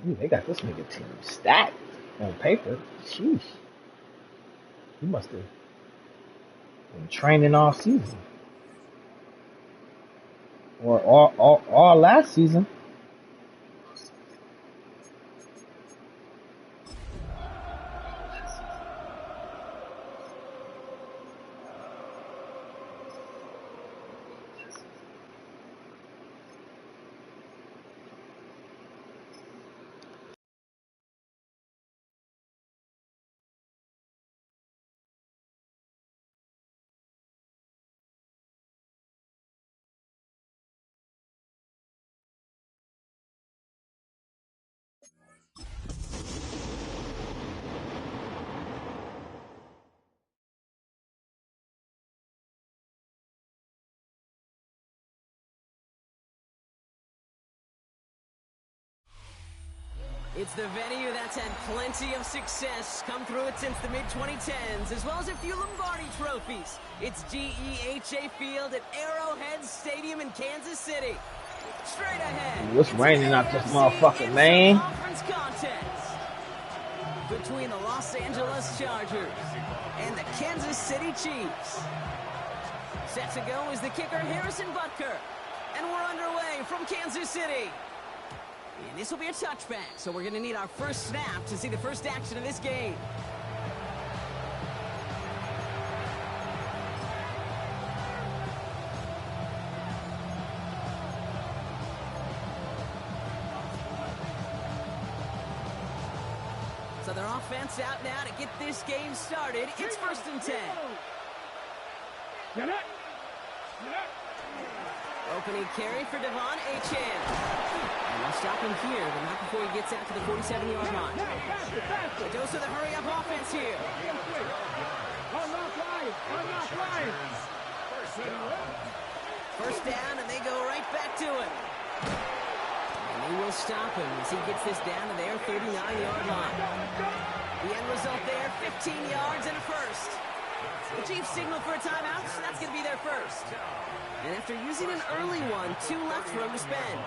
Ooh, they got this nigga team stacked on paper. Sheesh. He must have been training all season. Or all last season. It's the venue that's had plenty of success come through it since the mid-2010s, as well as a few Lombardi trophies. It's GEHA Field at Arrowhead Stadium in Kansas City. Straight ahead, Ooh, it's raining out this motherfucker, man. Conference contest between the Los Angeles Chargers and the Kansas City Chiefs. Set to go is the kicker Harrison Butker, and we're underway from Kansas City. And this will be a touchback, so we're going to need our first snap to see the first action of this game. So their offense out now to get this game started. It's 1st and 10. Opening carry for Devon Achane. And they'll stop him here, but not before he gets out to the 47-yard line. A dose of the hurry-up offense here. First down, and they go right back to it. And they will stop him as he gets this down to their 39-yard line. The end result there, 15 yards and a first. The Chiefs signal for a timeout, so that's going to be their first. And after using an early one, 2 left for him to spend.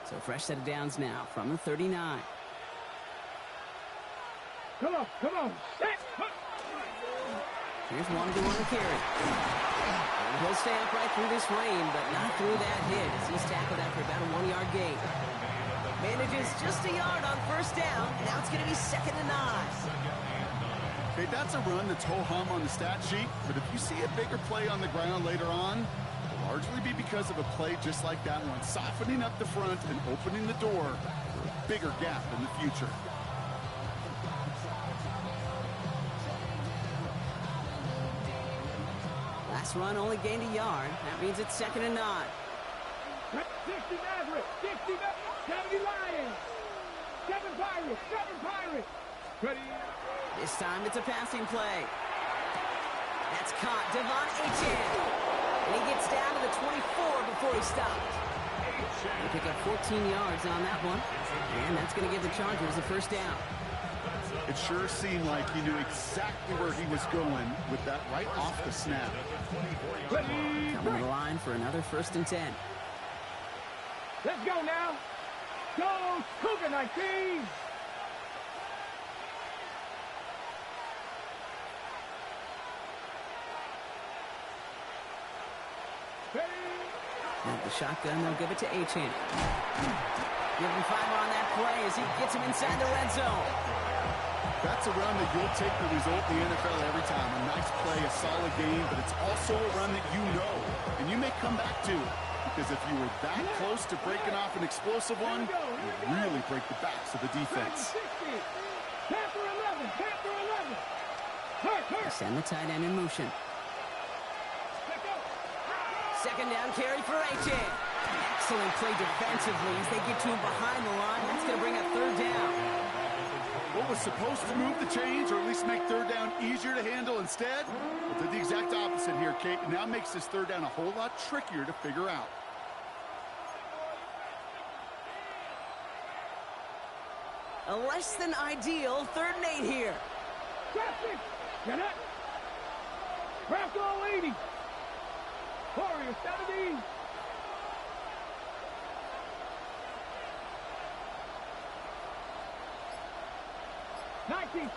So fresh set of downs now from the 39. Come on. Here's one to on the carry. And he'll stay upright through this rain, but not through that hit as he's tackled after about a 1-yard gain. Manages just a yard on first down. Now it's going to be 2nd and 9. Okay, that's a run that's ho-hum on the stat sheet, but if you see a bigger play on the ground later on, it'll largely be because of a play just like that one, softening up the front and opening the door for a bigger gap in the future. Last run only gained a yard. That means it's 2nd and 9. 60 Maverick, 60 70 Lions, 7 Pirates. Ready? This time it's a passing play. That's caught. Devon Achane. And he gets down to the 24 before he stops. They pick up 14 yards on that one. And that's going to give the Chargers the first down. It sure seemed like he knew exactly where he was going with that right off the snap. Ready? Coming to the line for another 1st and 10. Let's go now. Go Cougar 19. At the shotgun, they'll give it to Achane. Give him 5 on that play as he gets him inside the red zone. That's a run that you'll take the result in the NFL every time. A nice play, a solid game, but it's also a run that you know, and you may come back to. Because if you were that close to breaking off an explosive one, you really break the backs of the defense. Panther 11. Send the tight end in motion. 2nd down carry for Achane. Excellent play defensively as they get to him behind the line. That's going to bring up 3rd down. What was supposed to move the chains or at least make third down easier to handle instead? Well, did the exact opposite here, Kate. It now makes this third down a whole lot trickier to figure out. A less than ideal 3rd and 8 here. Traffic! Get it! Bronco 80! Warrior 70!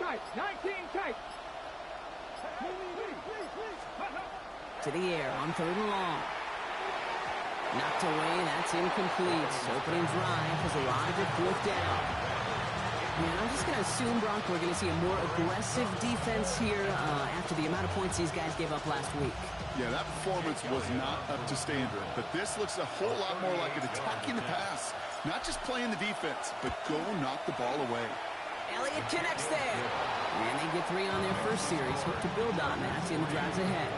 Tight, 19 tight. To the air on 3rd and long. Knocked away, that's incomplete. Opening drive has arrived at 4th down. Yeah, I'm just going to assume, Brock, we're going to see a more aggressive defense here after the amount of points these guys gave up last week. Yeah, that performance was not up to standard, but this looks a whole lot more like it attacking the pass. Not just playing the defense, but go knock the ball away. Elliott connects there. And they get 3 on their first series. Hope to build on that in the drives ahead.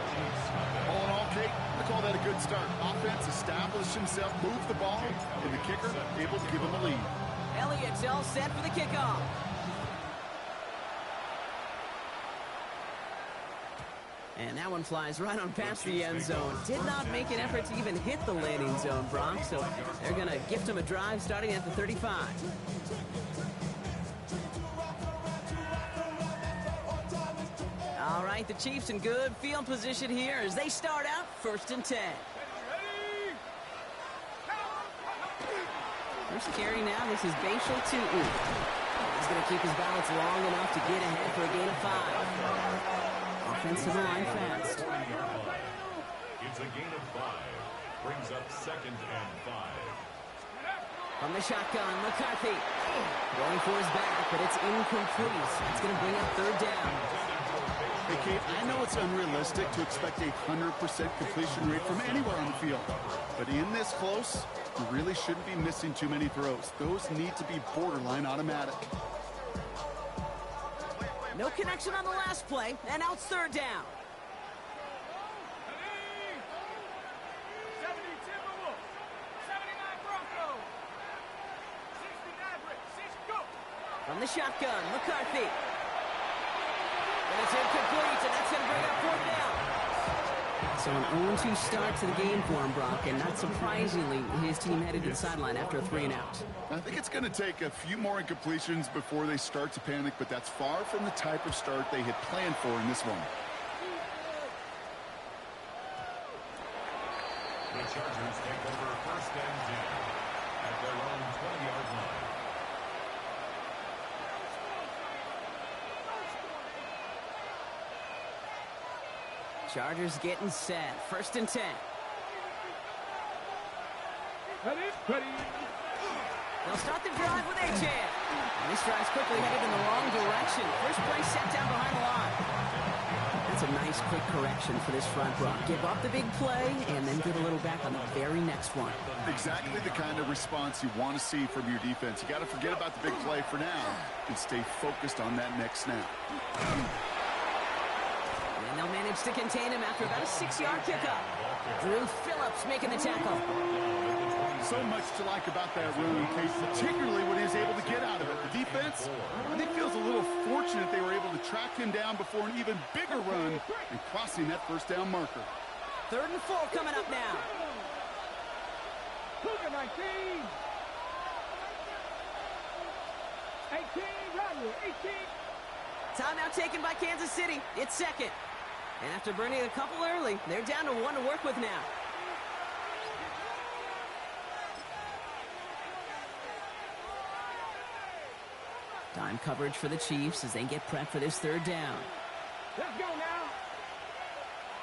All in all, Kate, I call that a good start. Offense established himself, moved the ball, and the kicker able to give him a lead. Elliott's all set for the kickoff. And that one flies right on past the end zone. Did not make an effort to even hit the landing zone, Brock. So they're going to gift him a drive starting at the 35. All right, the Chiefs in good field position here as they start out 1st and 10. First carry now, this is Bashal Tutin. He's going to keep his balance long enough to get ahead for a gain of 5. Offensive line fast. It's a gain of 5. Brings up 2nd and 5. From the shotgun, McCarthy. Going for his back, but it's incomplete. That's going to bring up 3rd down. Hey, Kate, I know it's unrealistic to expect a 100% completion rate from anywhere on the field. But in this close, you really shouldn't be missing too many throws. Those need to be borderline automatic. No connection on the last play, and now it's 3rd down. From the shotgun, McCarthy. And it's incomplete, and that's going to bring up 4th down. So an 0-2 start to the game for him, Brock, and not surprisingly, his team headed to the sideline after a 3-and-out. I think it's going to take a few more incompletions before they start to panic, but that's far from the type of start they had planned for in this one. The Chargers take over 1st and 10 at their own 20-yard line. Chargers getting set. 1st and 10. Ready. They'll start the drive with Achane. And this drive's quickly headed in the wrong direction. First play set down behind the line. That's a nice quick correction for this front row. Give up the big play and then get a little back on the very next one. Exactly the kind of response you want to see from your defense. You got to forget about the big play for now and stay focused on that next snap. And they'll manage to contain him after about a 6-yard pickup. Drew Phillips making the tackle. So much to like about that run, Case, particularly when he was able to get out of it. The defense, I think, feels a little fortunate they were able to track him down before an even bigger run and crossing that first down marker. 3rd and 4 coming up now. Cougar 19. 18, Rodney, 18. Timeout taken by Kansas City. It's second. And after burning a couple early, they're down to 1 to work with now. Time coverage for the Chiefs as they get prepped for this 3rd down. Let's go now.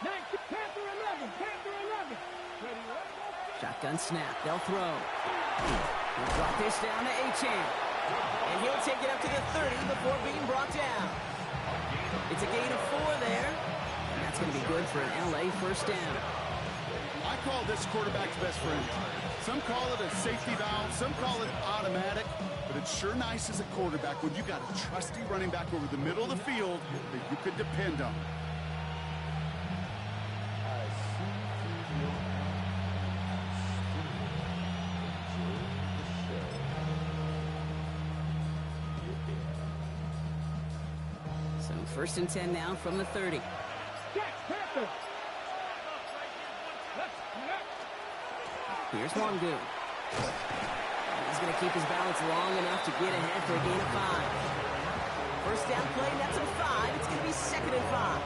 19, Panther 11, Panther 11. Shotgun snap. They'll throw. They'll drop this down to Achane. And he'll take it up to the 30 before being brought down. It's a gain of 4 there. And that's going to be good for an LA first down. I call this quarterback's best friend. Some call it a safety valve, some call it automatic, but it's sure nice as a quarterback when you got a trusty running back over the middle of the field that you can depend on. First and 10 now from the 30. Catch, Panther. Here's Wangu. He's going to keep his balance long enough to get ahead for a gain of 5. First down play, that's a 5. It's going to be 2nd and 5.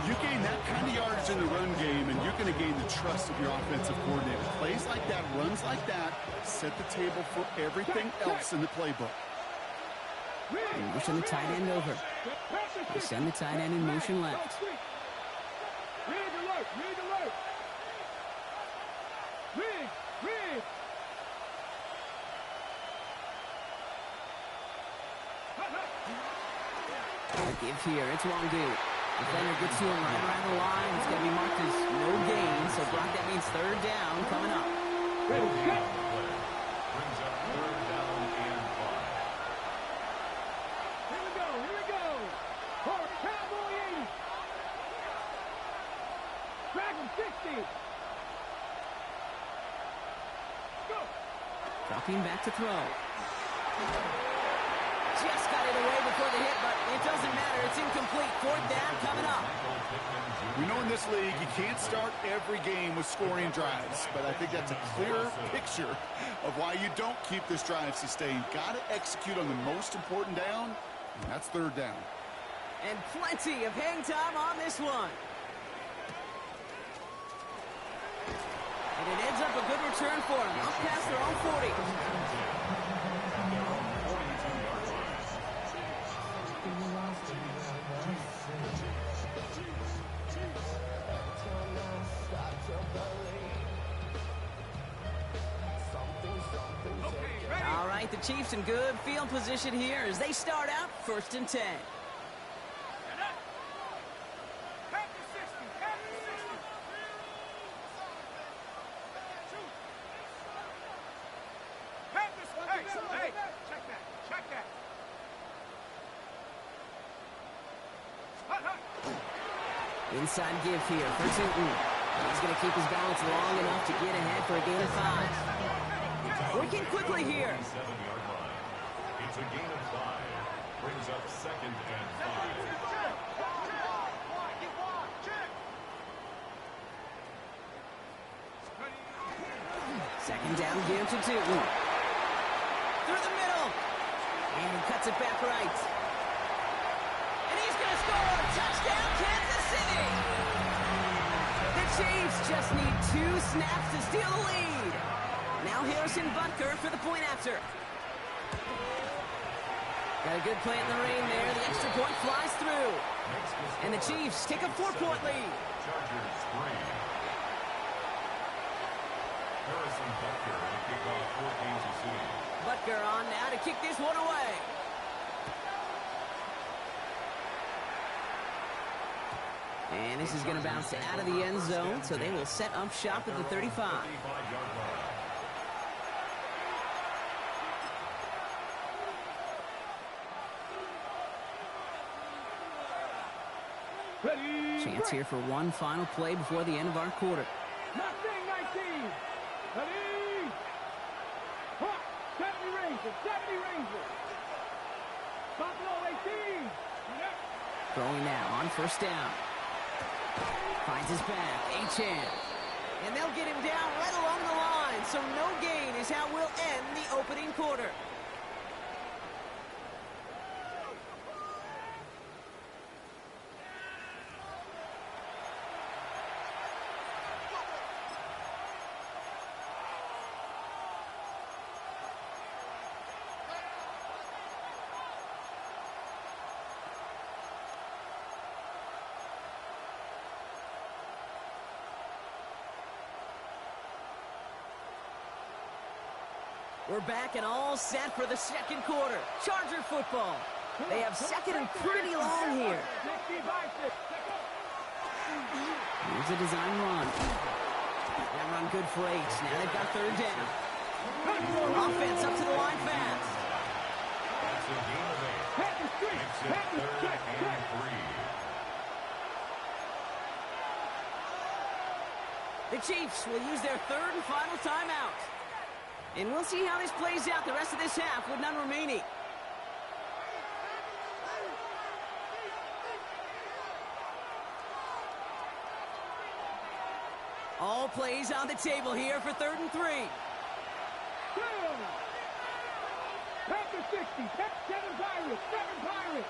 You gain that kind of yardage in the run game, and you're going to gain the trust of your offensive coordinator. Plays like that, runs like that, set the table for everything else in the playbook. And motion the tight end over. They send the tight end in motion left. Rig alert, rig alert. Rig, rig. A give here, it's Wangu. Defender gets to him right around the line. It's going to be marked as no gain, so Brock, that means 3rd down coming up. Ready, set. Brings up 3rd down and 5. Here we go, here we go. For Cowboy 80. Dragon 60. Go. Dropping back to throw. Just got it away before the hit, but it doesn't matter. It's incomplete. 4th down coming up. We know in this league you can't start every game with scoring drives, but I think that's a clear picture of why you don't keep this drive sustained. Got to execute on the most important down, and that's 3rd down. And plenty of hang time on this one. And it ends up a good return for him. Up past their own 40. All right, the Chiefs in good field position here as they start out 1st and 10. Hey, check that, check that. Inside give here for Tootin. He's going to keep his balance long enough to get ahead for a gain of 5. Working quickly here. 7-yard line. It's a gain of 5. Brings up 2nd and 5. Second down give to Tootin. Through the middle. And he cuts it back right. And he's going to score. Touchdown, Kansas City. The Chiefs just need 2 snaps to steal the lead. Now Harrison Butker for the point after. Got a good play in the rain there. The extra point flies through. And the Chiefs take a 4-point lead. Chargers 3. Harrison Butker will kick off for Kansas City. Butker on now to kick this one away. And this is going to bounce out of the end zone, so they will set up shop at the 35. 35-yard line. Ready. Chance here for one final play before the end of our quarter. Mustang 19. Ready. Hawk, 70 Rangers, 70 Rangers. Buffalo 18. Throwing now on 1st down. Finds his back, Achane. And they'll get him down right along the line, so no gain is how we'll end the opening quarter. We're back and all set for the second quarter. Charger football. They have 2nd and pretty long here. Here's a design run. That run good for 8. Now they've got 3rd down. Offense up to the line fast. It's a gain of 8. Makes it 3rd and 3. The Chiefs will use their 3rd and final timeout. And we'll see how this plays out the rest of this half with none remaining. All plays on the table here for 3rd and 3. Panther 60, 7 Pirates, 7 Pirates.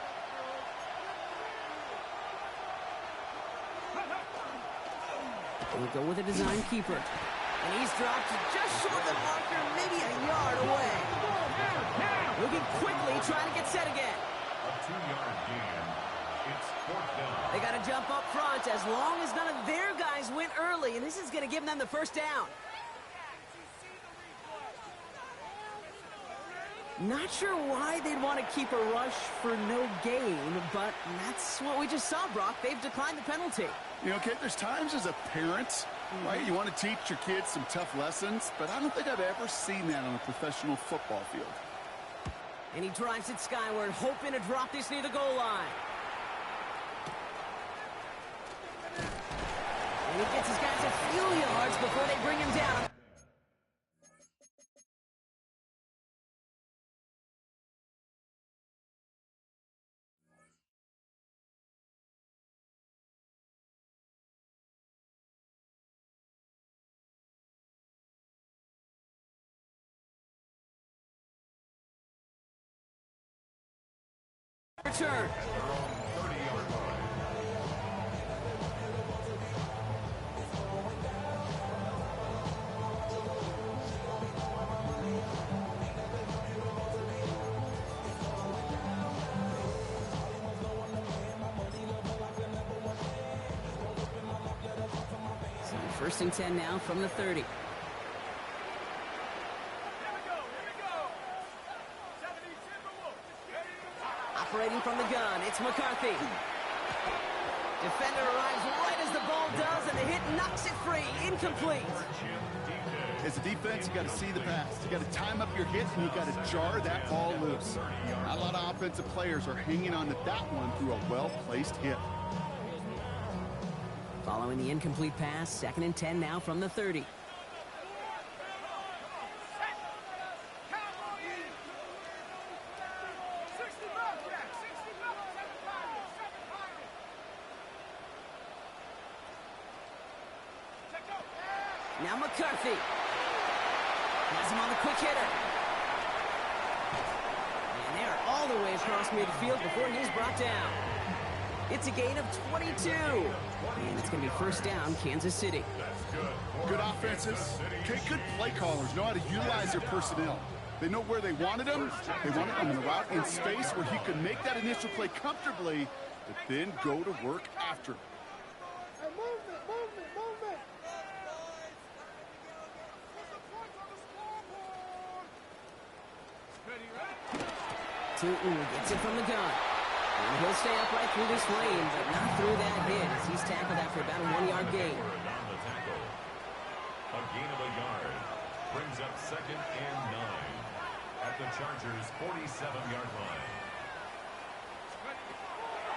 We'll go with a design keeper. And he's dropped just short of the marker, maybe a yard away. Looking quickly, trying to get set again. A 2-yard gain. It's 4th down. They got to jump up front as long as none of their guys went early, and this is going to give them the 1st down. Not sure why they'd want to keep a rush for no gain, but that's what we just saw, Brock. They've declined the penalty. You know, Kate, there's times as a parent, right, you want to teach your kids some tough lessons, but I don't think I've ever seen that on a professional football field. And he drives it skyward, hoping to drop this near the goal line. And he gets his guys a few yards before they bring him down. Return. Their own 30-yard line. So 1st and 10 now from the 30. Operating from the gun, it's McCarthy. Defender arrives right as the ball does, and the hit knocks it free. Incomplete. As a defense, you got to see the pass. You got to time up your hit, and you got to jar that ball loose. Not a lot of offensive players are hanging on to that one through a well-placed hit. Following the incomplete pass, 2nd and 10 now from the 30. Now McCarthy. Has him on the quick hitter. And they are all the way across midfield before he's brought down. It's a gain of 22. And it's going to be 1st down, Kansas City. Good offenses. Okay, good play callers know how to utilize their personnel. They know where they wanted him. They wanted him in the route in space where he could make that initial play comfortably, but then go to work after. Tootin gets it from the gun. And he'll stay upright through this lane, but not through that hit as he's tackled after about a 1-yard gain. On the tackle. A gain of a yard. Brings up 2nd and 9. At the Chargers' 47-yard line.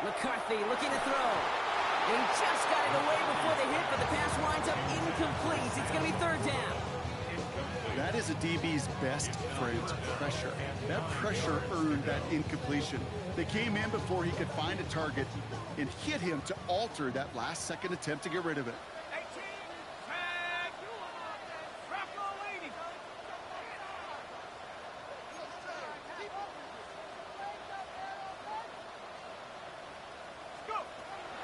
McCarthy looking to throw. And he just got it away before the hit, but the pass winds up incomplete. It's going to be 3rd down. That is a DB's best friend, pressure. That pressure earned that incompletion. They came in before he could find a target and hit him to alter that last-second attempt to get rid of it. 18, tag, Rocco leading. Go.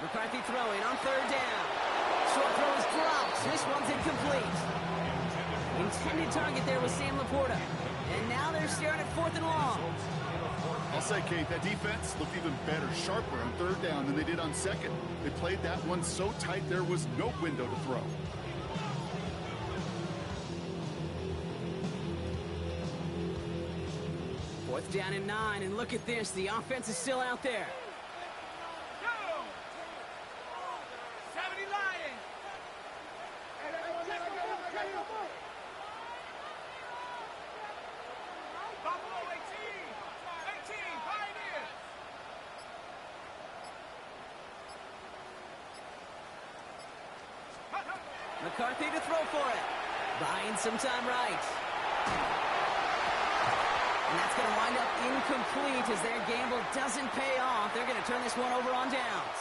McCarthy throwing on 3rd down. Short throw is dropped. This one's incomplete. Intended target there was Sam Laporta. And now they're staring at 4th and long. I'll say, Kate, that defense looked even better, sharper on 3rd down than they did on 2nd. They played that one so tight there was no window to throw. Fourth down and 9, and look at this. The offense is still out there. Go. 70 Lions. Buffalo 18. 18 Pioneers. McCarthy to throw for it. Buying some time right. And that's going to wind up incomplete as their gamble doesn't pay off. They're going to turn this one over on downs.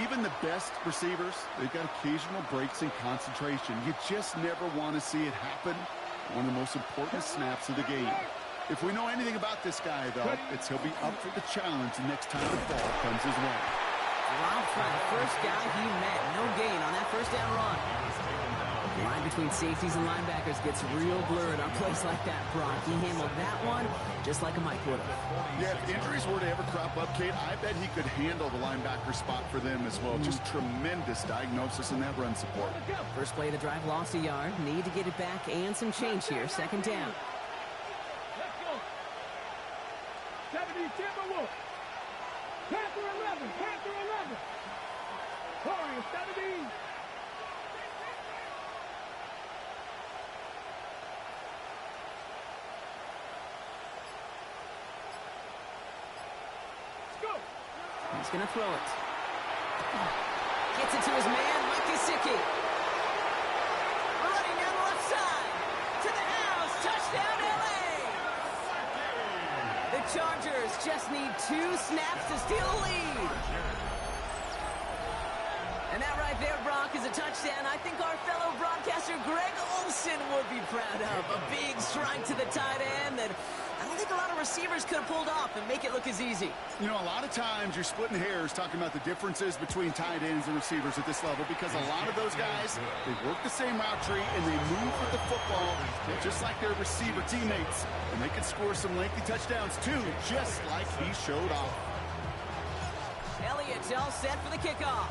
Even the best receivers, they've got occasional breaks in concentration. You just never want to see it happen. One of the most important snaps of the game. If we know anything about this guy, though, it's he'll be up for the challenge the next time the ball comes his way. Dropped by the first guy he met. No gain on that first down run. The line between safeties and linebackers gets real blurred on plays like that, Brock. He handled that one just like a Mike would have. Yeah, if injuries were to ever crop up, Kate, I bet he could handle the linebacker spot for them as well. Just tremendous diagnosis in that run support. First play of the drive lost a yard. Need to get it back and some change here. Second down. Let's go. 70 Timberwolves. Panther 11. Panther 11. Warriors 70. He's going to throw it. Gets it to his man, Mike Gesicki. Running down the left side. To the house. Touchdown, L.A. The Chargers just need 2 snaps to steal a lead. And that right there, Brock, is a touchdown I think our fellow broadcaster Greg Olsen would be proud of. A big strike to the tight end that I don't think a lot of receivers could have pulled off and make it look as easy. You know, a lot of times you're splitting hairs talking about the differences between tight ends and receivers at this level because a lot of those guys, they work the same route tree and they move with the football just like their receiver teammates. And they can score some lengthy touchdowns too, just like he showed off. Elliott's all set for the kickoff.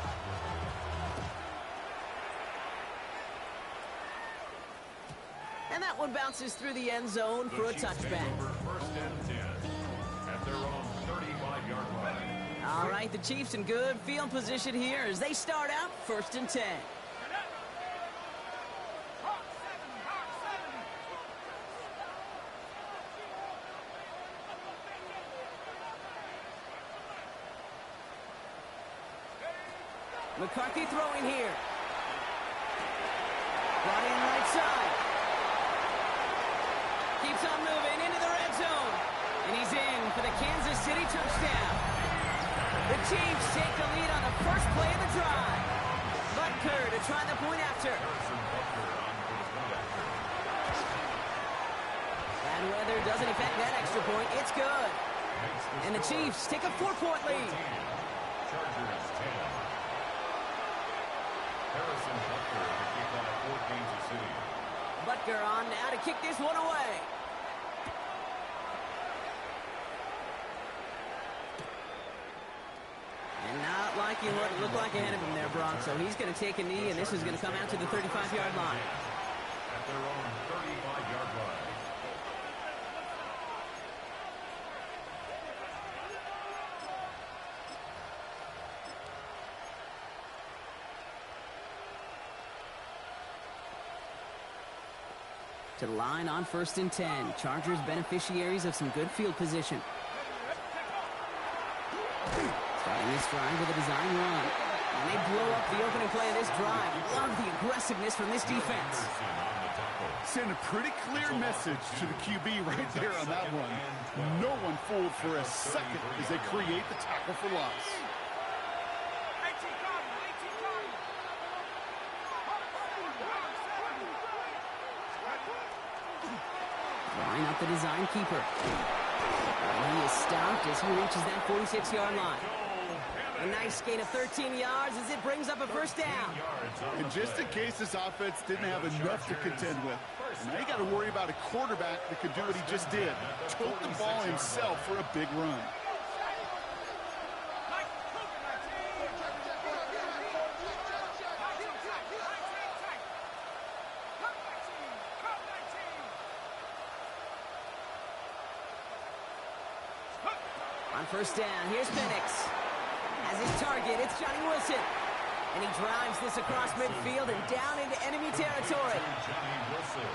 And that one bounces through the end zone for a touchback. First and 10 at their own 35-yard line. All right, the Chiefs in good field position here as they start out first and 10. McCarthy throwing here. Brought in right side. Keeps on moving into the red zone. And he's in for the Kansas City touchdown. The Chiefs take the lead on the first play of the drive. Butker to try the point after. Bad weather doesn't affect that extra point. It's good. And the Chiefs take a 4-point lead. Chargers 10. Harrison Butker to kick off for Kansas City. Butker on now to kick this one away. And not liking what it looked like ahead of him there, Brock. So he's going to take a knee, and this is going to come out to the 35-yard line. At their own 35-yard line. To the line on first and 10. Chargers beneficiaries of some good field position. Starting this drive with a design run. And they blow up the opening play of this drive. Love the aggressiveness from this defense. Send a pretty clear message to the QB right there on that one. No one fooled for a second as they create the tackle for loss. Line up the design keeper. And he is stopped as he reaches that 46-yard line. A nice gain of 13 yards as it brings up a first down. And just in case this offense didn't have enough to contend with, now you got to worry about a quarterback that could do what he just did. Tote the ball himself for a big run. On first down, here's Penix. As his target, it's Johnny Wilson. And he drives this across midfield and down into enemy territory.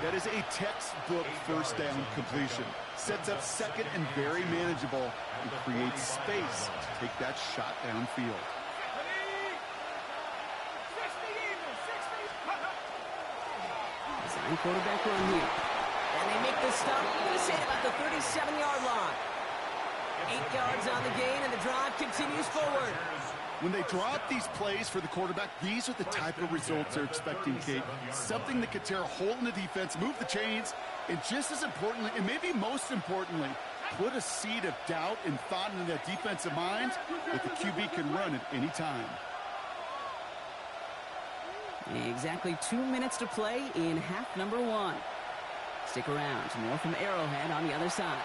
That is a textbook first down completion. Sets up second and very manageable and creates space to take that shot downfield. Design quarterback run here. And they make the stop, I'm going to say about the 37-yard line. 8 yards on the gain, and the drive continues forward. When they draw up these plays for the quarterback, these are the type of results they're expecting, Kate. Something that could tear a hole in the defense, move the chains, and just as importantly, and maybe most importantly, put a seed of doubt and thought into that defensive mind that the QB can run at any time. Exactly 2 minutes to play in half number 1. Stick around. More from Arrowhead on the other side.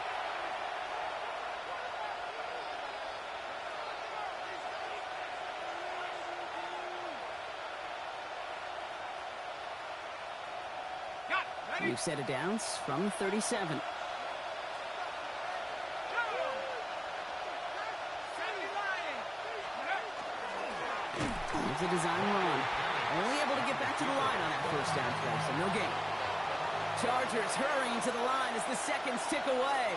New set of downs from 37. Here's a design run. Only able to get back to the line on that first down play, so no gain. Chargers hurrying to the line as the seconds tick away.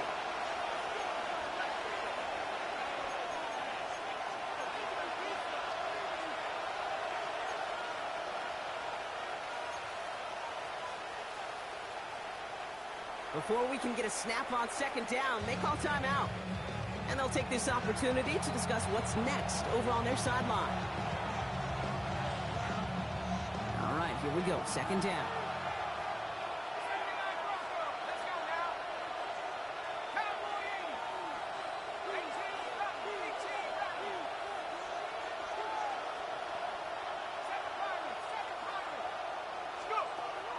Before we can get a snap on second down, they call timeout. And they'll take this opportunity to discuss what's next over on their sideline. All right, here we go. Second down.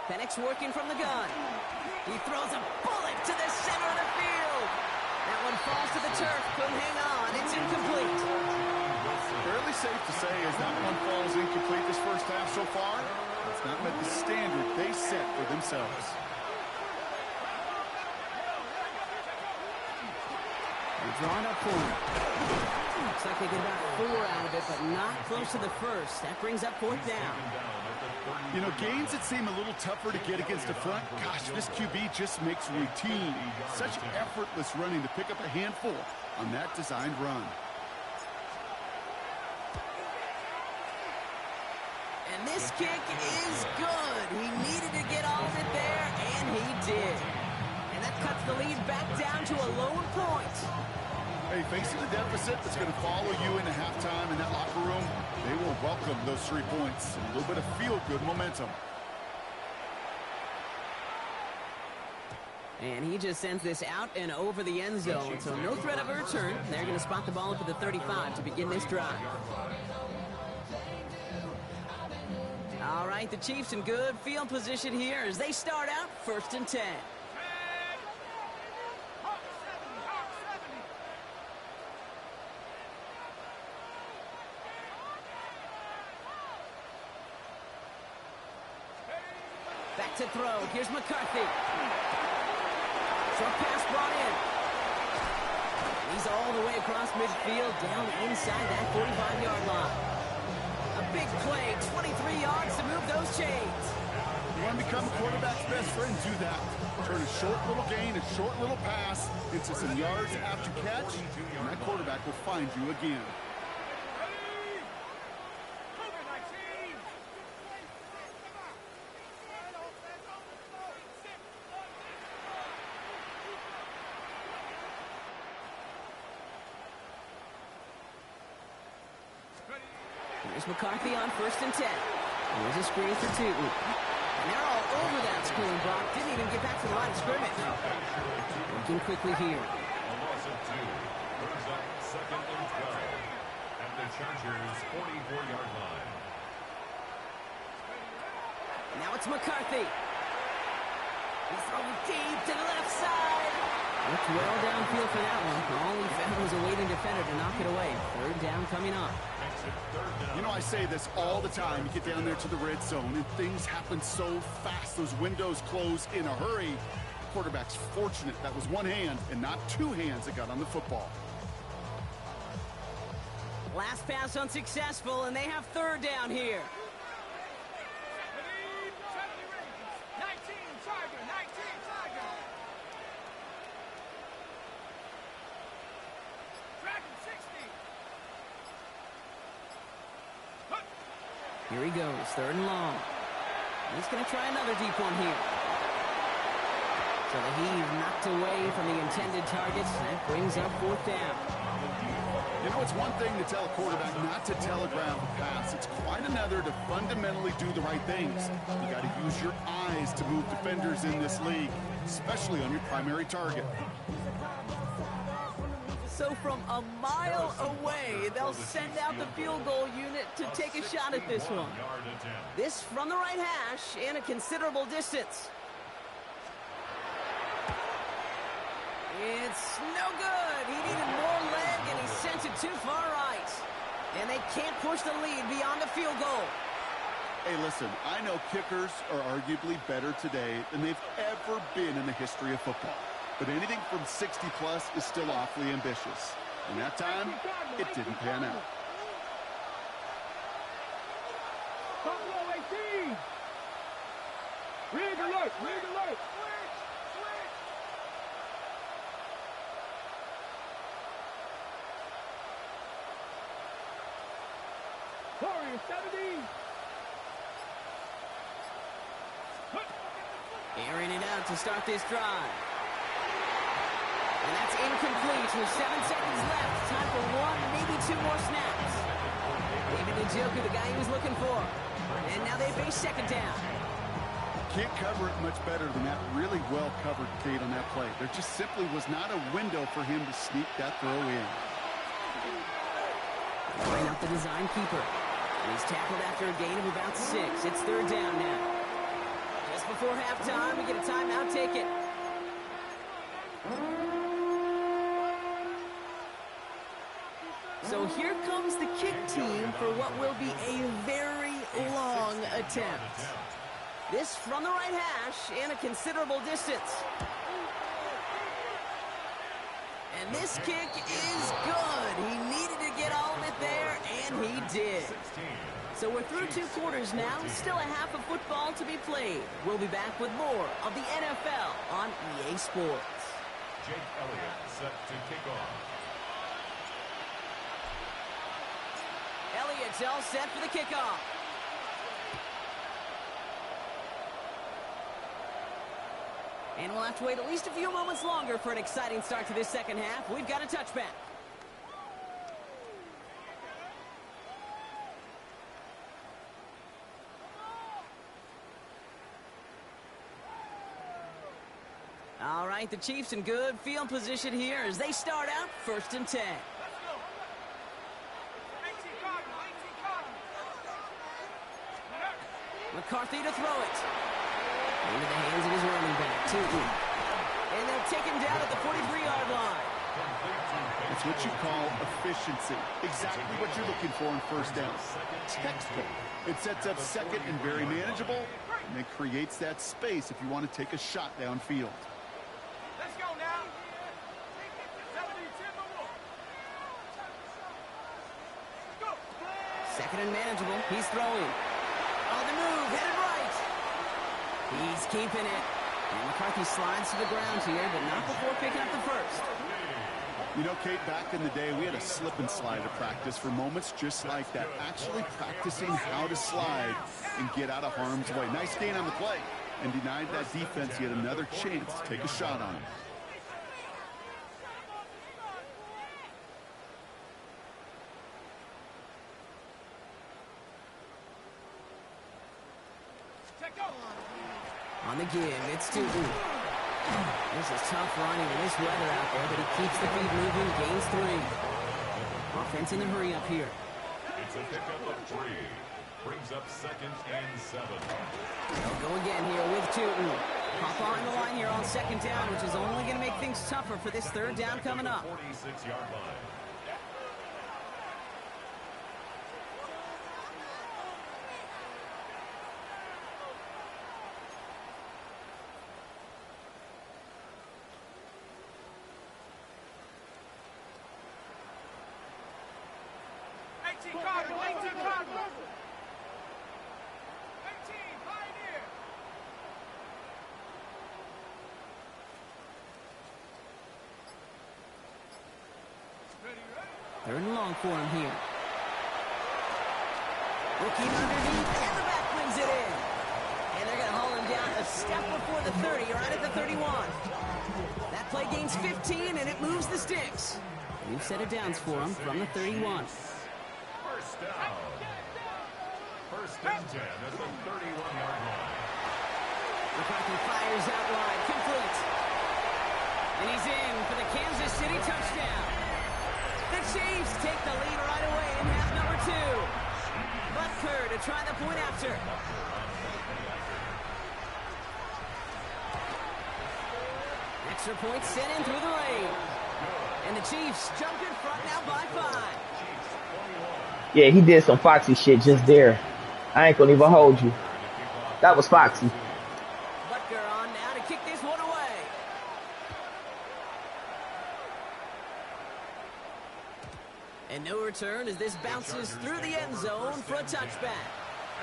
Penix working from the gun. He throws a bullet to the center of the field. That one falls to the turf. Couldn't hang on. It's incomplete. Fairly safe to say as that one falls incomplete this first half so far, it's not met the standard they set for themselves. They're drawing up for him. Looks like they get about 4 out of it, but not close to the first. That brings up fourth down. You know, games that seem a little tougher to get against the front, gosh, this QB just makes routine. Such effortless running to pick up a handful on that designed run. And this kick is good. He needed to get all of it there, and he did. And that cuts the lead back down to a lower point. Hey, facing the deficit that's going to follow you into halftime in that locker room, they will welcome those 3 points. A little bit of feel-good momentum. And he just sends this out and over the end zone, so no threat of a return. They're going to spot the ball up at the 35 to begin this drive. All right, the Chiefs in good field position here as they start out 1st and 10. Back to throw. Here's McCarthy. Short pass brought in. He's all the way across midfield, down inside that 45-yard line. A big play, 23 yards to move those chains. You want to become a quarterback's best friend? Do that. Turn a short little gain, a short little pass into some yards after catch, and that quarterback will find you again. Here's McCarthy on 1st and 10. Here's a screen for 2. And they're all over that screen, Brock. Didn't even get back to the line of scrimmage. Working quickly here. A loss of 2. Brings up 2nd and 12 at the Chargers' 44-yard line. Now it's McCarthy. He's throwing deep to the left side. Looked well downfield for that one. All he found was a waiting defender to knock it away. 3rd down coming up. You know, I say this all the time. You get down there to the red zone, and things happen so fast. Those windows close in a hurry. The quarterback's fortunate that was one hand and not 2 hands that got on the football. Last pass unsuccessful, and they have 3rd down here. 19 Charger, 19 Charger. Dragon 60. Here he goes, 3rd and long. He's going to try another deep one here. So the heave knocked away from the intended target. That brings up 4th down. You know, it's one thing to tell a quarterback not to telegraph a pass. It's quite another to fundamentally do the right things. You got to use your eyes to move defenders in this league, especially on your primary target. So from a mile away, they'll send out the field goal unit to take a shot at this one. This from the right hash and a considerable distance. It's no good. He needed more leg, and he sent it too far right. And they can't push the lead beyond the field goal. Hey, listen, I know kickers are arguably better today than they've ever been in the history of football. But anything from 60-plus is still awfully ambitious. And that time, it didn't pan out. Buffalo 18. Rig alert, rig alert. Warriors 70. Airing it out to start this drive. And that's incomplete with 7 seconds left. Time for one, maybe 2 more snaps. David Njoku, the guy he was looking for. And now they face second down. Can't cover it much better than that really well covered Kate on that play. There just simply was not a window for him to sneak that throw in. Line up the design keeper. He's tackled after a gain of about 6. It's third down now. Just before halftime, we get a timeout. Take it. So here comes the kick team for what will be a very long attempt. This from the right hash and a considerable distance. And this kick is good. He needed to get all of it there, and he did. So we're through 2 quarters now. Still a half of football to be played. We'll be back with more of the NFL on EA Sports. Jake Elliott set to kick off. Elliott's all set for the kickoff. And we'll have to wait at least a few moments longer for an exciting start to this second half. We've got a touchback. All right, the Chiefs in good field position here as they start out 1st and 10. McCarthy to throw it. Into the hands of his running back, Tootin. And they'll take him down at the 43-yard line. It's what you call efficiency. Exactly what you're looking for in first down. Textbook. It sets up second and very manageable, and it creates that space if you want to take a shot downfield. Let's go now. 70-10. Second and manageable. He's throwing. On the move, headed right. He's keeping it. And McCarthy slides to the ground here, but not before picking up the first. You know, Kate, back in the day, we had a slip and slide to practice for moments just like that. Actually practicing how to slide and get out of harm's way. Nice gain on the play. And denied that defense yet another chance to take a shot on him. On the give, it's Tootin. This is tough running in this weather out there, but he keeps the feet moving, gains 3. Offense in the hurry up here. It's a pickup of 3. Brings up 2nd and 7. They'll go again here with Tootin. Pop on the line here on 2nd down, which is only going to make things tougher for this 3rd down coming up. 46-yard line. Third and long for him here. Looking underneath, and the back brings it in. And they're going to haul him down a step before the 30, right at the 31. That play gains 15, and it moves the sticks. New set of downs for him from the 31. First down. First and 10 at the 31-yard line. McCarthy fires out wide, complete. And he's in for the Kansas City touchdown. The Chiefs take the lead right away in half number 2. Butker to try the point after. Extra point sent in through the lane. And the Chiefs jump in front now by 5. Yeah, he did some foxy shit just there. I ain't gonna even hold you. That was foxy. Butker on now to kick this one away. And no return as this bounces through the end zone for a touchback.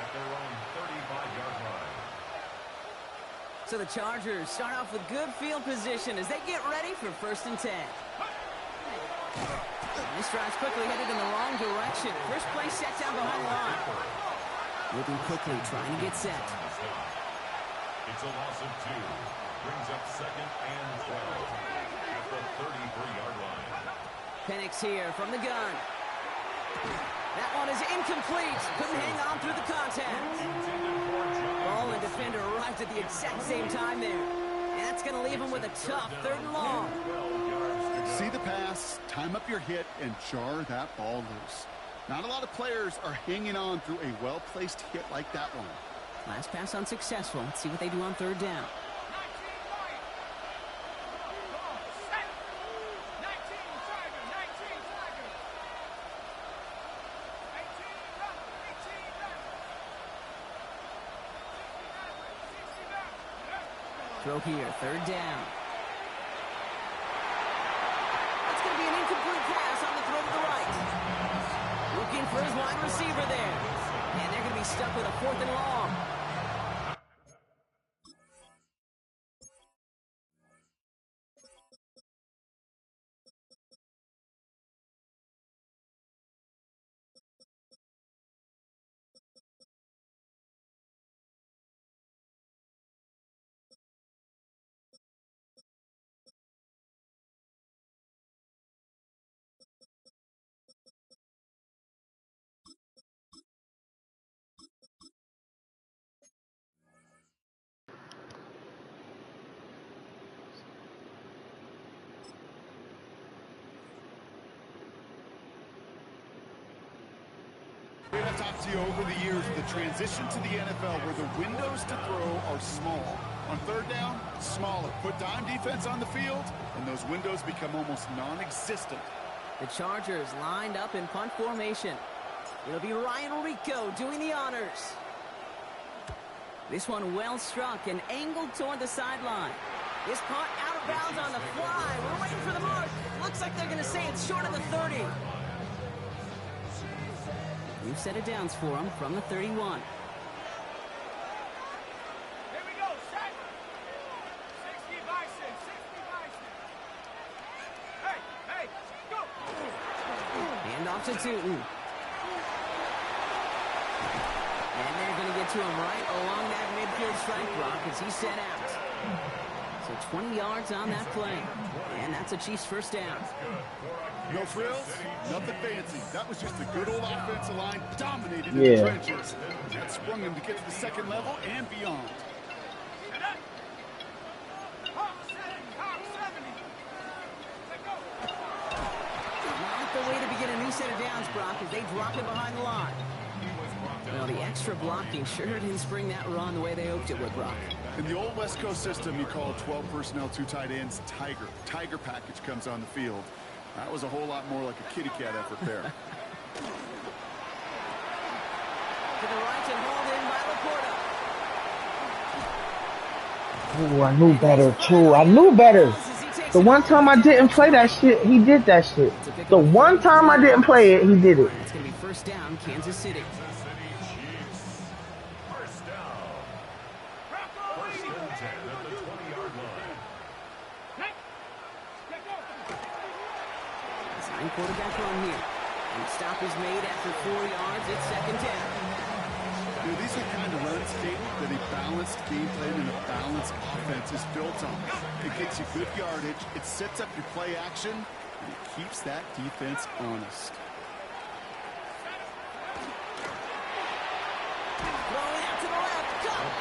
At their own 35-yard line. So the Chargers start off with good field position as they get ready for 1st and 10. This drive's quickly headed in the wrong direction. First play set down behind the line. Moving quickly, trying to get set. It's a loss of 2. Brings up 2nd and 12 at the 33-yard line. Penix here from the gun. That one is incomplete. Couldn't hang on through the contact. Ball and defender arrived at the exact same time there. And that's going to leave him with a tough 3rd and long. See the pass, time up your hit, and jar that ball loose. Not a lot of players are hanging on through a well-placed hit like that one. Last pass unsuccessful. Let's see what they do on 3rd down. Throw here, 3rd down. That's going to be an incomplete pass on the throw to the right. Looking for his wide receiver there. And they're going to be stuck with a 4th and long. I've talked to you over the years of the transition to the NFL where the windows to throw are small. On 3rd down, smaller. Put dime defense on the field, and those windows become almost non-existent. The Chargers lined up in punt formation. It'll be Ryan Rico doing the honors. This one well struck and angled toward the sideline. This punt out of bounds on the fly. We're waiting for the mark. Looks like they're going to say it's short of the 30. New set of downs for him from the 31. Here we go, set. 60 Bison, 60 Bison. Hey, go. Hand off to Tootin. And they're going to get to him right along that midfield strike block as he's set out. So 20 yards on that play. And that's a Chiefs 1st down. No frills, nothing fancy. That was just a good old offensive line dominated in the trenches. That sprung him to get to the 2nd level and beyond. Not the way to begin a new set of downs, Brock, as they drop it behind the line. Well, the extra blocking sure didn't spring that run the way they hoped it would, Brock. In the old West Coast system, you call 12 personnel, 2 tight ends, Tiger. Tiger package comes on the field. That was a whole lot more like a kitty cat effort there. To the right and hauled in by Laporta. Oh, I knew better, too. I knew better. The one time I didn't play that shit, he did that shit. The one time I didn't play it, he did it. It's going to be 1st down, Kansas City. First down. 1st and 10 at the 20-yard line. Sign quarterback run here. And the stop is made after 4 yards. It's 2nd down. You know, these are the kind of runs, Caden, that a balanced game plan and a balanced offense is built on. It gets you good yardage, it sets up your play action, And he keeps that defense honest. Throwing out to the left. Cut.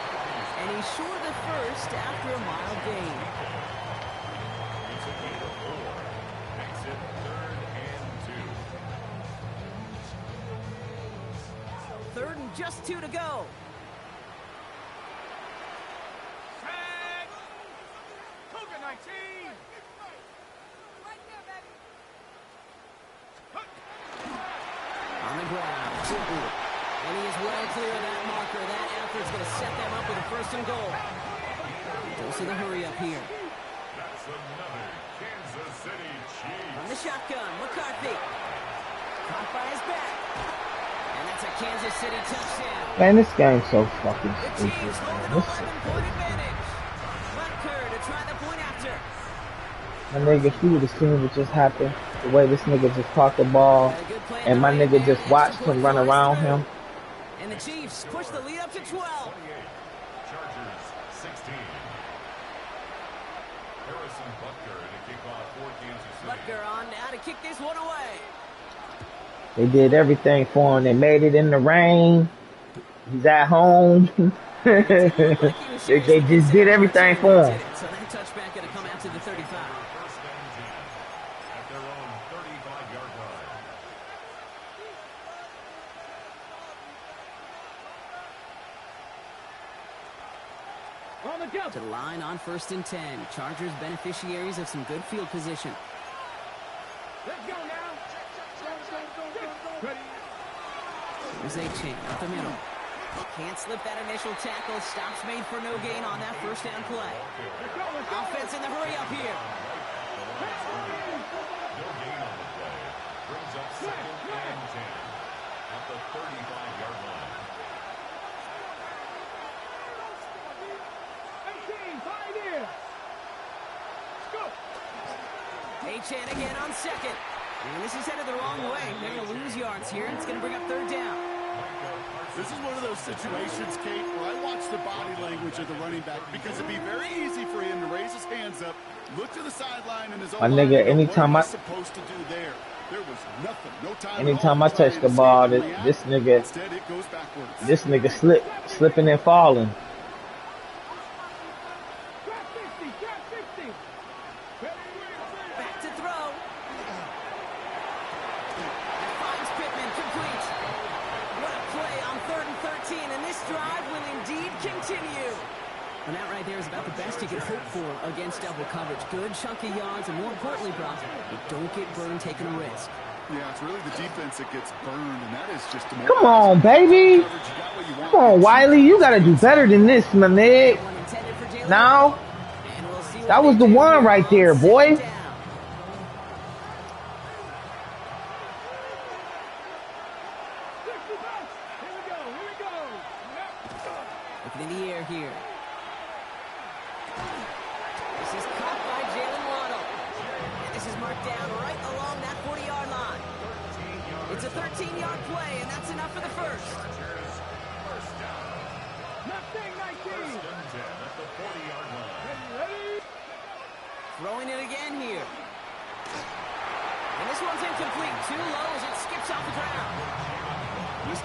And he's short of first after a mild gain. It's a gain of 4. Makes it 3rd and 2. 3rd and just 2 to go. Tag. Cougar 19. On the ground. And he is well clear of that marker. That effort's going to set them up with a 1st and goal. Dose of the hurry up here. That's another Kansas City Chiefs. On the shotgun, McCarthy. Caught by his back. And that's a Kansas City touchdown. Man, this game's so fucking The stupid, Chiefs hold man. an This is 11-point advantage. Butker to try the point after. my nigga, if you would have seen what just happened, the way this nigga just caught the ball, Got a good play and my underway nigga there. just watched him run around him. And the Chiefs push the lead up to 12. 28. Chargers 16. Harrison Butker to kick off for Kansas City. Butker on now to kick this one away. They did everything for him. They made it in the rain. He's at home. they just did everything for him. So that touchback going to come out to the 35. 1st and 10 at their own 35-yard line. On the go. To the line on 1st and 10. Chargers beneficiaries of some good field position. Let's go now. Ready. Here's A-Chain up the middle. Can't slip that initial tackle. Stops made for no gain on that 1st down play. Let's go. Let's go. Offense in the hurry up here. No gain on the play. Brings up 2nd and 10 at the 35-yard line. 18, 5 here. Let's go. A-Chan again on 2nd. And this is headed the wrong way. They're going to lose yards here. It's going to bring up 3rd down. This is one of those situations, Kate, where I watch the body language of the running back because it'd be very easy for him to raise his hands up, look to the sideline, and his own My nigga, line, anytime what I- am supposed to do there? There was nothing, no time. at Anytime all I to try touch the and ball, escape and this react. nigga, Instead, it goes backwards. this nigga slipping and falling. Trap 60. Trap 60. Back to throw. And finds Pittman complete. What a play on 3rd and 13. And this drive will indeed continue. And that right there is about the best you can hope for against double coverage. Good chunky yards, and more importantly, Brock, you don't get burned taking a risk. Yeah, it's really the defense that gets burned, and that is just a Come on, baby. coverage. You got what you want. Come on, Wiley. You got to do better than this, my nigga. One intended for Jalen. Now, And we'll see what that was they the do one here right on there, boy. 2nd down. Looking in the air here. This is caught by Jalen Waddle. And this is marked down right along that 40-yard line. It's a 13-yard play, and that's enough for the 1st. Mustang 19. 1st and 10 at the 40-yard line. Ready? Throwing it again here. And this one's incomplete. Too low as it skips off the ground. This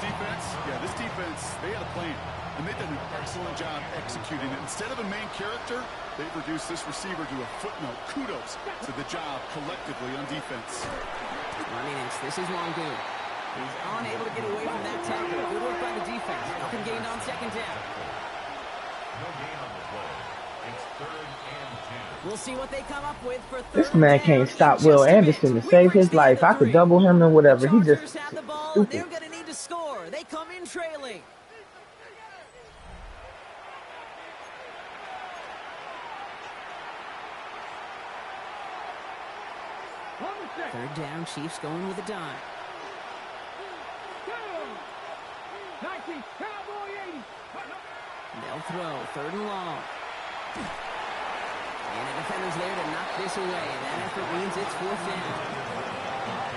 defense, they had a plan, and they've done an excellent job executing it. Instead of a main character, they've reduced this receiver to a footnote. Kudos to the job collectively on defense. Running in. This is Longoon. He's unable to get away from that tackle. Good work by the defense. Nothing gained on 2nd down. No gain on the play. It's 3rd and 10. We'll see what they come up with for 3rd This man down can't in stop just Will a bit. Anderson to We save reach his the end life. of I could 3. double him and whatever. He Chargers just have the ball. stupid. They're going to need to score. They come in trailing. On the set. 3rd down, Chiefs going with a dime. Go. 19. Cowboy 80. They'll throw. 3rd and long. And the defender's there to knock this away. And that effort means it's 4th down.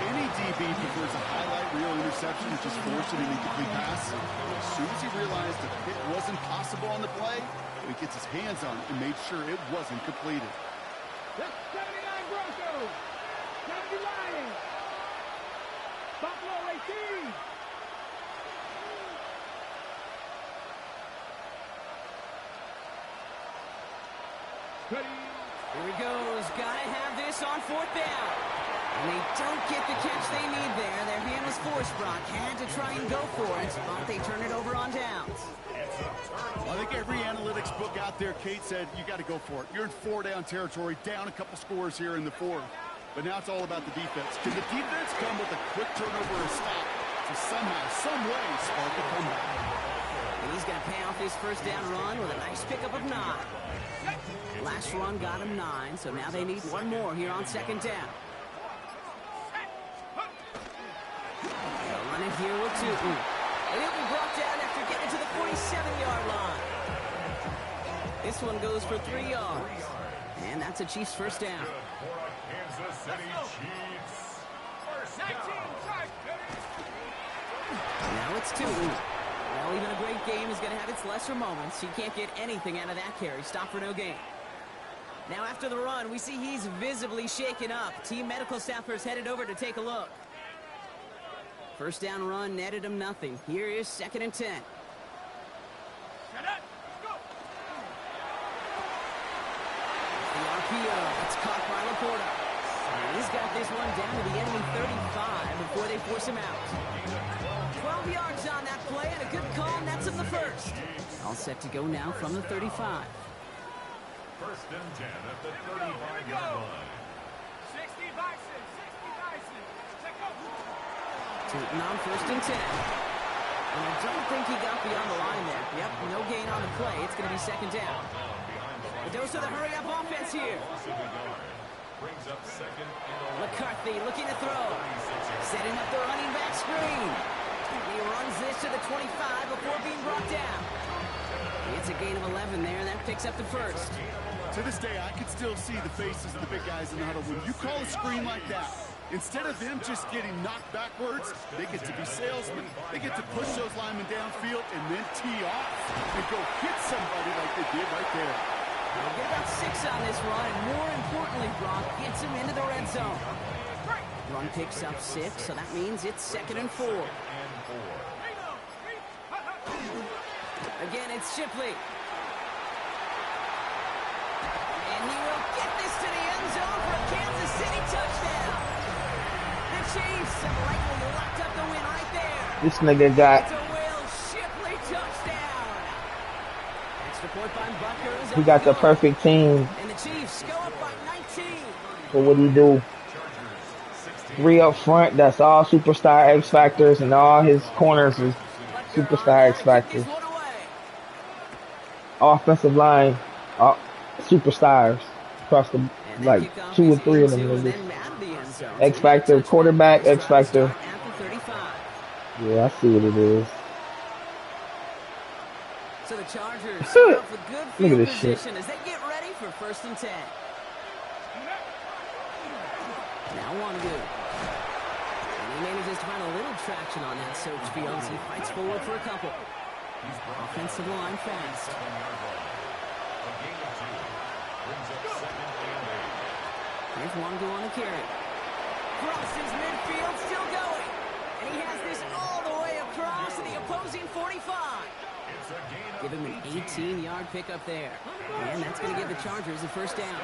Any DB prefers a highlight reel interception and just force an incomplete pass. As soon as he realized that it wasn't possible on the play, he gets his hands on it and made sure it wasn't completed. That's 79 Broncos. 79. Kentucky Lions. Buffalo 18. Ready. Here he goes. Gotta have this on fourth down. And they don't get the catch they need there. Their hand was forced, Brock. Had to try and go for it, but they turn it over on downs. I think every analytics book out there, Kate, said you got to go for it. You're in 4-down territory, down a couple scores here in the fourth. But now it's all about the defense. Can the defense come with a quick turnover or stop to somehow, some way, spark a comeback? And he's going to pay off his first down run with a nice pickup of 9. Last run got him 9, so now they need one more here on second down. They'll run it here with Tootin. And he'll be brought down after getting to the 47-yard line. This one goes for 3 yards. And that's a Chiefs first down. Kansas City Chiefs. First down. Now it's Tootin. Well, even a great game is going to have its lesser moments. He can't get anything out of that carry. Stop for no gain. Now after the run, we see he's visibly shaken up. Team medical staffers headed over to take a look. First down run netted him nothing. Here is 2nd and 10. The RPO. It's caught by Laporta. And he's got this one down to the enemy 35 before they force him out. 12 yards on that play and a good call nets him the first. All set to go now from the 35. First and 10 at the 35-yard line. 60 Bison. 60 Bison. Check out. Tootin on first and 10. And I don't think he got beyond the line there. Yep, no gain on the play. It's going to be second down. The dose of the hurry-up offense here. Brings up second and McCarthy looking to throw. Setting up the running back screen. He runs this to the 25 before being brought down. It's a gain of 11 there, and that picks up the first. To this day, I can still see the faces of the big guys in the huddle. When you call a screen like that, instead of them just getting knocked backwards, they get to be salesmen. They get to push those linemen downfield and then tee off and go hit somebody like they did right there. They'll get about 6 on this run, and more importantly, Brock gets him into the red zone. Run picks up 6, so that means it's 2nd and 4. Again, it's Shipley. And he will get this to the end zone for a Kansas City touchdown. The Chiefs have likely locked up the win right there. This nigga got. It's a Will Shipley touchdown. Extra point by Butker. He got the perfect team And the Chiefs go up by 19. for what he do. 3 up front. That's all superstar X factors, and all his corners is superstar X factors. Offensive line, superstars across the like 2 or 3 of them niggas. X factor, quarterback, X factor. Yeah, I see what it is. So the Chargers start off with good Look at field this shit. position as they get ready for 1st and 10. Now Wangu. And he manages to find a little traction on that search field as he fights forward for a couple. Offensive line fast. Here's Wangu on the carry. Crosses midfield, still going. And he has this all the way across to the opposing 45. Give him an 18-yard pickup there. And that's going to give the Chargers a first down.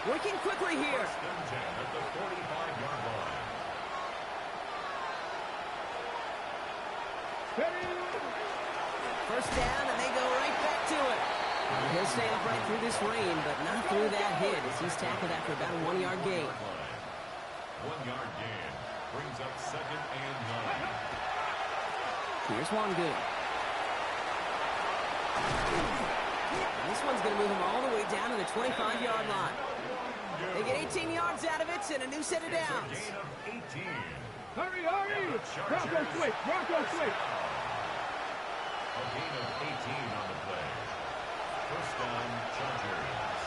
Working quickly here. First down, and they go right back to it. And he'll stay upright through this rain, but not through that hit as he's tackled after about a 1-yard gain. 1-yard gain brings up 2nd and 9. Here's Wangu. This one's going to move him all the way down to the 25-yard line. They get 18 yards out of it and a new set of downs. Hurry, hurry! Bronco switch, Bronco switch. A gain of 18 on the play. First down, Chargers.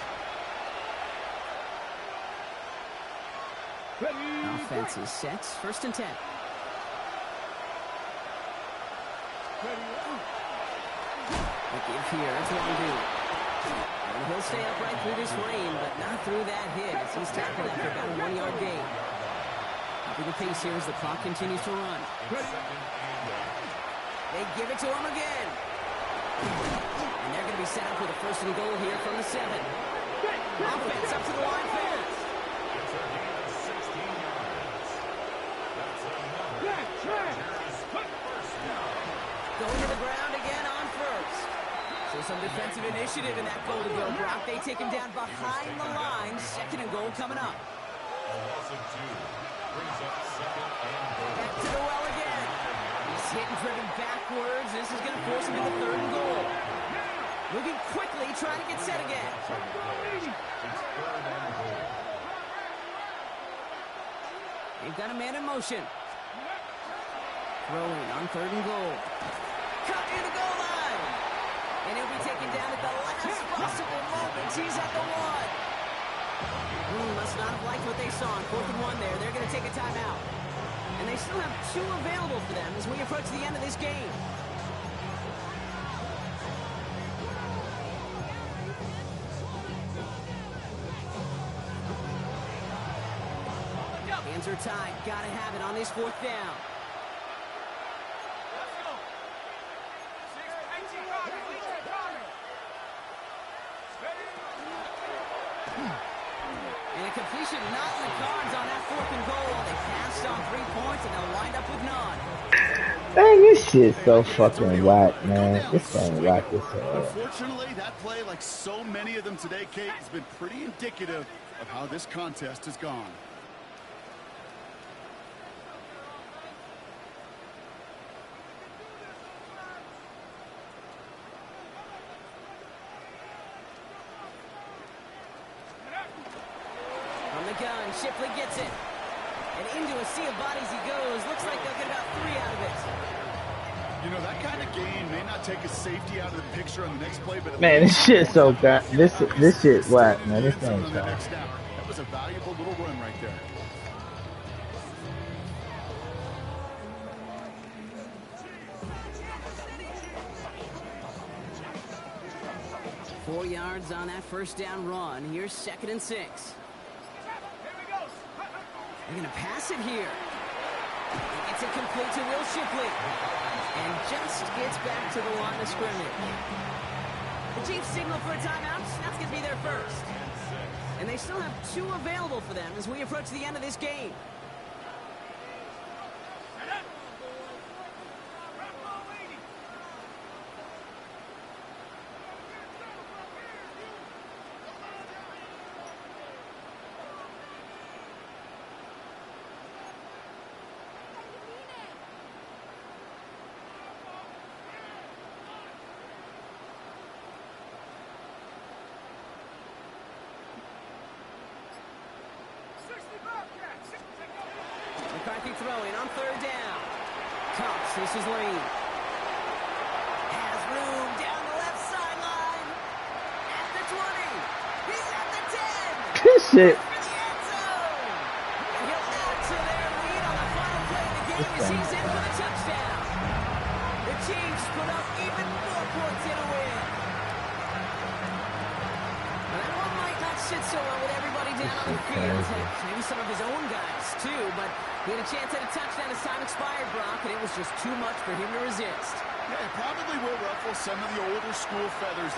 Offense is set. 1st and 10. The give here, it's Wangu. And he'll stay upright through this rain, but not through that hit as he's tackled after about a 1-yard gain. With the pace here as the clock continues to run. They give it to him again. And they're going to be set up with a first and goal here from the 7. Offense up to the line fast. Going to the ground again on first. So some defensive initiative in that goal to go, Brock. They take him down behind the line. Second and goal coming up. Back to the well again. He's hit and driven backwards. This is going to force him to the third and goal. Moving quickly, trying to get set again. They've got a man in motion. Throwing on third and goal. Cut near the goal line. And he'll be taken down at the last possible moment. He's at the 1. Must not have liked what they saw on 4th and 1 there. They're going to take a timeout. And they still have 2 available for them as we approach the end of this game. Hands are tied. Got to have it on this 4th down. And a completion not in the cards on that 4th and goal. They passed on 3 points and they'll wind up with none. Dang, this shit's so fucking whack, man. This thing whack as hell. Unfortunately, that play, like so many of them today, Kate, has been pretty indicative of how this contest has gone. Gun. Shipley gets it. And into a sea of bodies he goes. Looks like they'll get about 3 out of it. You know, that kind of gain may not take a safety out of the picture on the next play, but man, this shit's so bad. This shit's whack, man. This thing's whack. That was a valuable little run right there. Four yards on that first down run. Here's 2nd and 6. They're going to pass it here. It's incomplete to Will Shipley. And just gets back to the line of scrimmage. The Chiefs signal for a timeout. That's going to be their first. And they still have 2 available for them as we approach the end of this game. McCarthy throwing on 3rd down. Cox, this is Lee. Has room down the left sideline. At the 20. He's at the 10. This shit. For the end zone. And he'll add to their lead on the final play of the game as he's in for the touchdown. The Chiefs put up even more points in a win. Well, that one might not sit so well with everybody down on the field. Maybe some of his own guys, too, but he had a chance at a touchdown as time expired, Brock, and it was just too much for him to resist. Yeah, it probably will ruffle some of the older school feathers